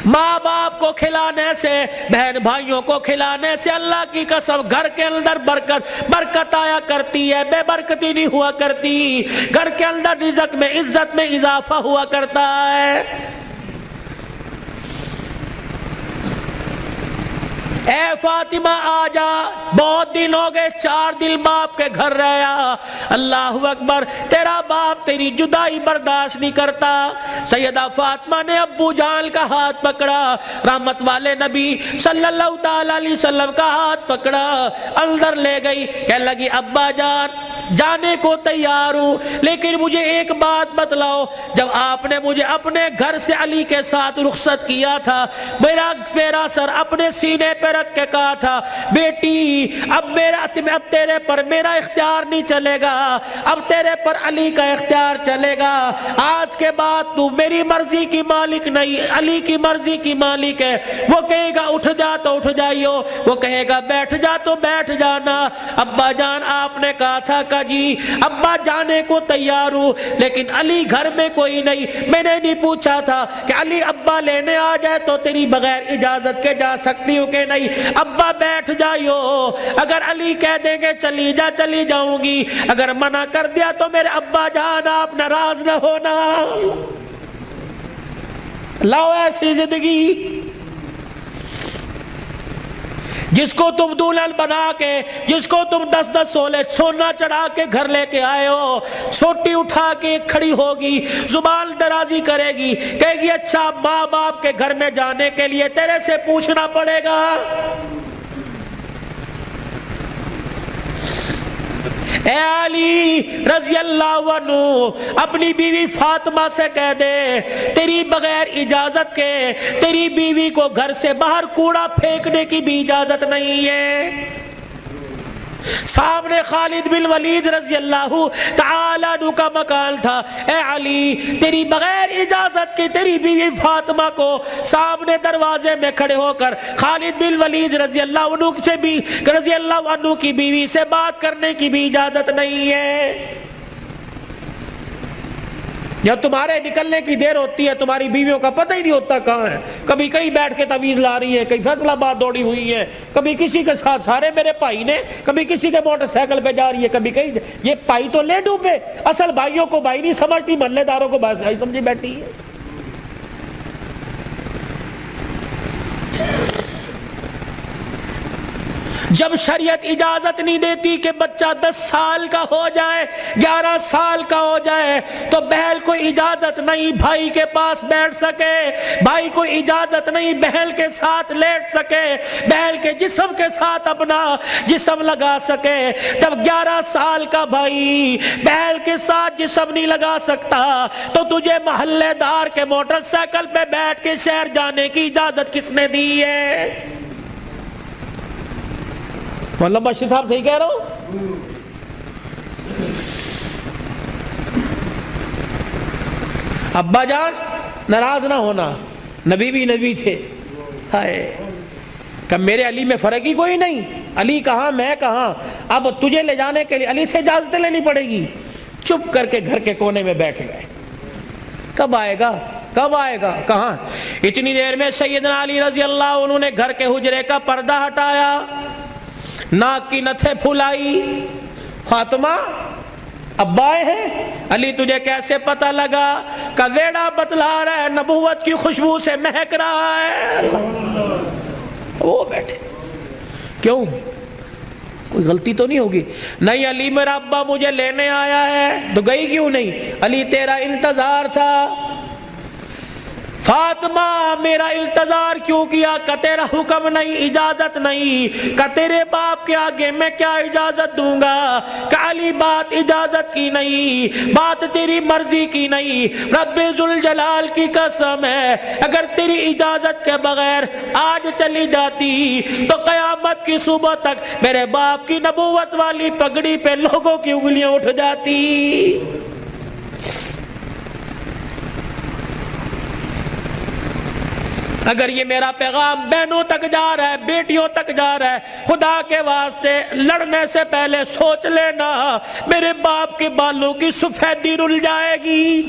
ماں باپ کو کھلانے سے، بہن بھائیوں کو کھلانے سے اللہ کی قسم گھر کے اندر برکت آیا کرتی ہے، بے برکتی نہیں ہوا کرتی، گھر کے اندر رزق میں عزت میں اضافہ ہوا کرتا ہے۔ اے فاطمہ آجا، بہت دن ہو گئے، 4 دن باپ کے گھر رہا، اللہ اکبر، تیرا باپ تیری جدائی برداشت نہیں کرتا۔ سیدہ فاطمہ نے ابو جان کا ہاتھ پکڑا، رحمت والے نبی صلی اللہ تعالی علیہ وسلم کا ہاتھ پکڑا، اندر لے گئی، کہنے لگی ابا جان جانے کو تیار ہوں، لیکن مجھے ایک بات بتلاؤ، جب آپ نے مجھے اپنے گھر سے علی کے ساتھ رخصت کیا تھا، میرا سر اپنے سینے پہ رکھ کے کہا تھا بیٹی اب تیرے پر میرا اختیار نہیں چلے گا، اب تیرے پر علی کا اختیار چلے گا، آج کے بعد تو میری مرضی کی مالک نہیں، علی کی مرضی کی مالک ہے، وہ کہے گا اٹھ جا تو اٹھ جائیو، وہ کہے گا بیٹھ جا تو بیٹھ جانا۔ ابا جان آپ نے کہا تھا کہ جی ابا جانے کو تیار ہوں، لیکن علی گھر میں کوئی نہیں، میں نے نہیں پوچھا تھا کہ علی ابا لینے آ جائے تو تیری بغیر اجازت کے جا سکتی ہوں کہ نہیں، ابا بیٹھ جائیو، اگر علی کہہ دیں گے چلی جا چلی جاؤں گی، اگر منع کر دیا تو میرے ابا جان آپ ناراض نہ ہونا۔ لاؤ ایسی زندگی جس کو تم دلہن بنا کے، جس کو تم 10 سولے سونا چڑھا کے گھر لے کے آئے ہو، سوٹی اٹھا کے کھڑی ہوگی، زبان درازی کرے گی، کہے گی اچھا ماں باپ کے گھر میں جانے کے لیے تیرے سے پوچھنا پڑے گا۔ اے علی رضی اللہ عنہ اپنی بیوی فاطمہ سے کہہ دے تیری بغیر اجازت کے تیری بیوی کو گھر سے باہر کوڑا پھینکنے کی بھی اجازت نہیں ہے۔ سامنے خالد بن ولید رضی اللہ تعالیٰ عنہ کا مکان تھا، اے علی تیری بغیر اجازت کی تیری بیوی فاطمہ کو سامنے دروازے میں کھڑے ہو کر خالد بن ولید رضی اللہ عنہ کی بیوی سے بات کرنے کی بھی اجازت نہیں ہے۔ جب تمہارے نکلنے کی دیر ہوتی ہے تمہاری بیویوں کا پتہ ہی نہیں ہوتا کہاں ہے، کبھی کہیں بیٹھ کے تعویذ لا رہی ہے، کہیں فیصلہ آباد دوڑی ہوئی ہے، کبھی کسی کے ساتھ سارے میرے بھائی نے، کبھی کسی کے موٹر سائیکل پہ جا رہی ہے، کبھی کہیں، یہ بھائی تو لے ڈوبے، اصل بھائیوں کو بھائی نہیں سمجھتی، محلے داروں کو بھائی سمجھی بیٹھی ہے۔ جب شریعت اجازت نہیں دیتی کہ بچہ 10 سال کا ہو جائے 11 سال کا ہو جائے تو بہن کو اجازت نہیں بھائی کے پاس بیٹھ سکے، بھائی کو اجازت نہیں بہن کے ساتھ لیٹ سکے، بہن کے جسم کے ساتھ اپنا جسم لگا سکے، جب 11 سال کا بھائی بہن کے ساتھ جسم نہیں لگا سکتا تو تجھے محلے دار کے موٹر سائیکل پہ بیٹھ کے شہر جانے کی اجازت کس نے دی ہے؟ مولانا بشیر صاحب صحیح کہہ رہا ہوں؟ ابا جان ناراض نہ ہونا، نبی بھی نبی تھے، ہائے کہ میرے علی میں فرق ہی کوئی نہیں، علی کہاں میں کہاں، اب تجھے لے جانے کے لیے علی سے اجازت لینی پڑے گی۔ چپ کر کے گھر کے کونے میں بیٹھ گئے، کب آئے گا کب آئے گا کہاں؟ اتنی دیر میں سیدنا علی رضی اللہ عنہ نے گھر کے حجرے کا پردہ ہٹایا، ناک کی نتھے پھلائی، فاطمہ ابا آئے ہیں؟ علی تجھے کیسے پتہ لگا؟ کہ ویڑا بتلا رہا ہے، نبوت کی خوشبو سے مہک رہا ہے۔ وہ بیٹھے، کیوں کوئی غلطی تو نہیں ہوگی؟ نہیں علی میرا ابا مجھے لینے آیا ہے۔ تو گئی کیوں نہیں؟ علی تیرا انتظار تھا۔ فاطمہ میرا انتظار کیوں کیا؟ کہ تیرا حکم نہیں، اجازت نہیں، کہ تیرے باپ کے آگے میں کیا اجازت دوں گا؟ کہ علی بات اجازت کی نہیں، بات تیری مرضی کی نہیں، رب ذوالجلال کی قسم ہے اگر تیری اجازت کے بغیر آج چلی جاتی تو قیامت کی صبح تک میرے باپ کی نبوت والی پگڑی پہ لوگوں کی انگلیاں اٹھ جاتی۔ اگر یہ میرا پیغام بہنوں تک جا رہا ہے، بیٹیوں تک جا رہا ہے، خدا کے واسطے لڑنے سے پہلے سوچ لینا میرے باپ کے بالوں کی سفیدی رل جائے گی۔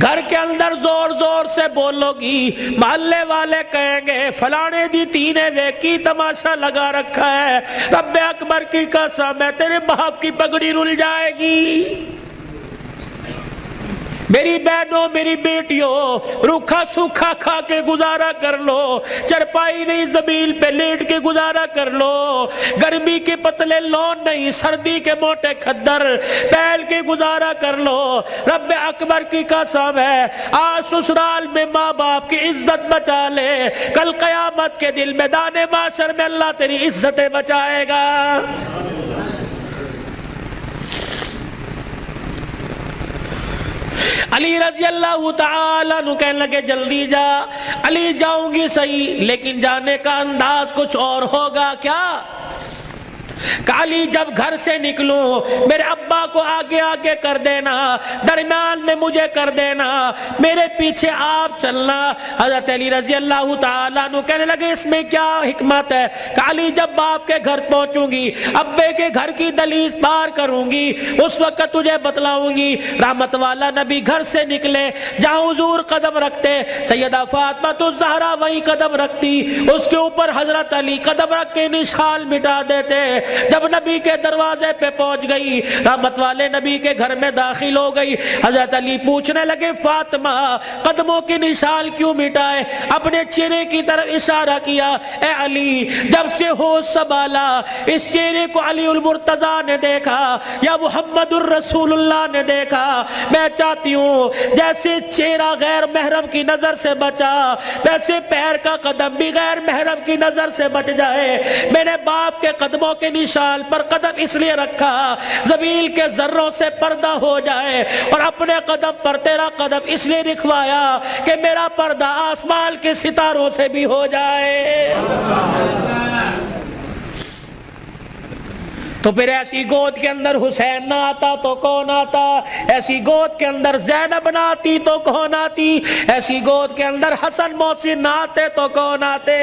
گھر کے اندر زور زور سے بولو گی، محلے والے کہیں گے فلانے دی تینے ویکی تماشا لگا رکھا ہے، رب اکبر کی قسم ہے تیرے باپ کی پگڑی رل جائے گی۔ میری بہنوں میری بیٹیوں، روکھا سوکھا کھا کے گزارا کر لو، چرپائی نہیں زمین پہ لیٹ کے گزارا کر لو، گرمی کے پتلے لون نہیں سردی کے موٹے کھدر پہل کے گزارا کر لو۔ رب اکبر کی قسم ہے آج سسرال میں ماں باپ کی عزت بچا لے، کل قیامت کے دل میدان معاشر میں اللہ تیری عزتیں بچائے گا۔ علی رضی اللہ تعالیٰ عنہ کہنے لگے جلدی جا۔ علی جاؤں گی صحیح لیکن جانے کا انداز کچھ اور ہوگا کیا؟ علی جب گھر سے نکلوں میرے ابا کو آگے آگے کر دینا، درمیان میں مجھے کر دینا، میرے پیچھے آپ چلنا۔ حضرت علی رضی اللہ تعالیٰ عنہ کہنے لگے اس میں کیا حکمت ہے؟ کہ علی جب باپ کے گھر پہنچوں گی، ابے کے گھر کی دہلیز پار کروں گی، اس وقت تجھے بتلاؤں گی۔ رحمت والا نبی گھر سے نکلے، جہاں حضور قدم رکھتے سیدہ فاطمہ الزہرا وہیں قدم رکھتی، اس کے اوپر حضرت علی قدم رکھ کے نشان مٹا دیتے۔ جب نبی کے دروازے پہ پہنچ گئی، رحمت والے نبی کے گھر میں داخل ہو گئی، حضرت علی پوچھنے لگے فاطمہ قدموں کی نشان کیوں مٹائے؟ اپنے چہرے کی طرف اشارہ کیا، اے علی جب سے ہوش سنبھالا اس چہرے کو علی المرتضیٰ نے دیکھا یا محمد الرسول اللہ نے دیکھا، میں چاہتی ہوں جیسے چہرہ غیر محرم کی نظر سے بچا ویسے پیر کا قدم بھی غیر محرم کی نظر سے بچ جائے۔ میں نے باپ کے قدموں کے نشان پر قدم اس لیے رکھا زمین کے ذروں سے پردہ ہو جائے، اور اپنے قدم پر تیرا قدم اس لیے رکھوایا کہ میرا پردہ آسمان کے ستاروں سے بھی ہو جائے۔ تو پھر ایسی گود کے اندر حسین نہ آتا تو کون آتا؟ ایسی گود کے اندر زینب نہ آتی تو کون آتی؟ ایسی گود کے اندر حسن محسن نہ آتے تو کون آتے؟